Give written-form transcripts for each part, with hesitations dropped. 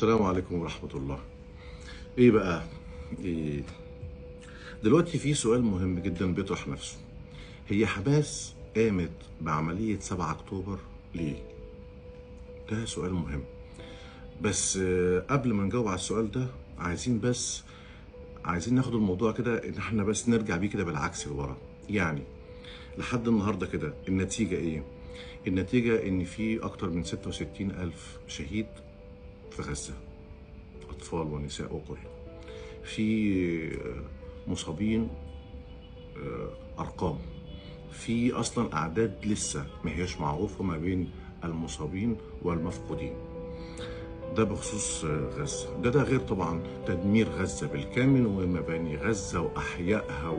السلام عليكم ورحمة الله. ايه بقى؟ إيه؟ دلوقتي في سؤال مهم جدا بيطرح نفسه. هي حماس قامت بعملية 7 اكتوبر ليه؟ ده سؤال مهم. بس قبل ما نجاوب على السؤال ده عايزين ناخد الموضوع كده ان احنا بس نرجع بيه كده بالعكس لورا. يعني لحد النهارده كده النتيجة ايه؟ النتيجة ان في اكتر من 66 الف شهيد في غزة، اطفال ونساء وكل. في مصابين، ارقام، في اصلا اعداد لسه ما هياش معروفه ما بين المصابين والمفقودين. ده بخصوص غزه. ده غير طبعا تدمير غزه بالكامل ومباني غزه واحيائها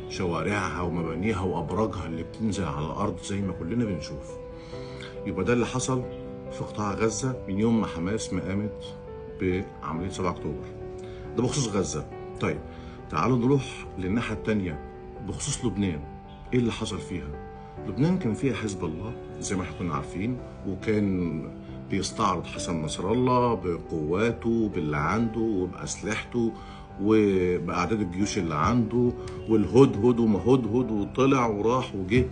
وشوارعها ومبانيها وابراجها اللي بتنزل على الارض زي ما كلنا بنشوف. يبقى ده اللي حصل في قطاع غزه من يوم ما حماس ما قامت بعمليه 7 اكتوبر. ده بخصوص غزة. طيب تعالوا نروح للناحية التانية بخصوص لبنان. ايه اللي حصل فيها؟ لبنان كان فيها حزب الله زي ما احنا كنا عارفين، وكان بيستعرض حسن نصر الله بقواته باللي عنده وبأسلحته وبأعداد الجيوش اللي عنده، والهدهد وما هدهد وطلع وراح وجه.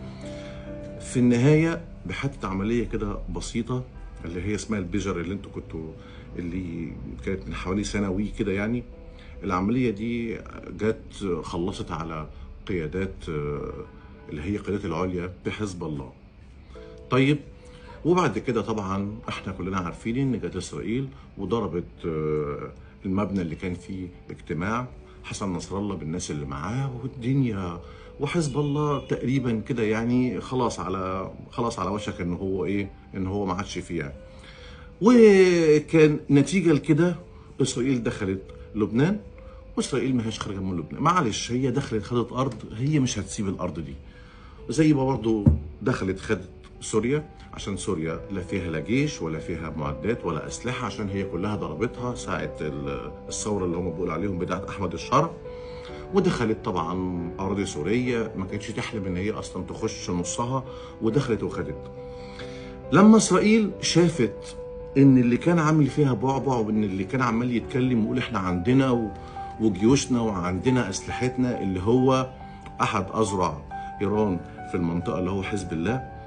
في النهاية بحتة عملية كده بسيطة اللي هي اسمها البيجر اللي كانت من حوالي سنوي كده يعني. العملية دي جت خلصت على قيادات اللي هي قيادات العليا بحزب الله. طيب وبعد كده طبعا احنا كلنا عارفين ان جت اسرائيل وضربت المبنى اللي كان فيه اجتماع حسن نصر الله بالناس اللي معاه والدنيا، وحزب الله تقريبا كده يعني خلاص على وشك ان هو ما عادش فيها. وكان نتيجه لكده اسرائيل دخلت لبنان، واسرائيل ما هيش خارجه من لبنان. معلش، هي دخلت خدت ارض، هي مش هتسيب الارض دي. زي ما برضه دخلت خدت سوريا، عشان سوريا لا فيها لا جيش ولا فيها معدات ولا اسلحه، عشان هي كلها ضربتها ساعه الثوره اللي هم بيقولوا عليهم بتاعت احمد الشرع. ودخلت طبعا اراضي سوريه ما كانتش تحلم ان هي اصلا تخش نصها، ودخلت وخدت. لما اسرائيل شافت ان اللي كان عامل فيها بعبع، وان اللي كان عمال يتكلم ويقول احنا عندنا وجيوشنا وعندنا اسلحتنا، اللي هو احد اذرع ايران في المنطقه اللي هو حزب الله،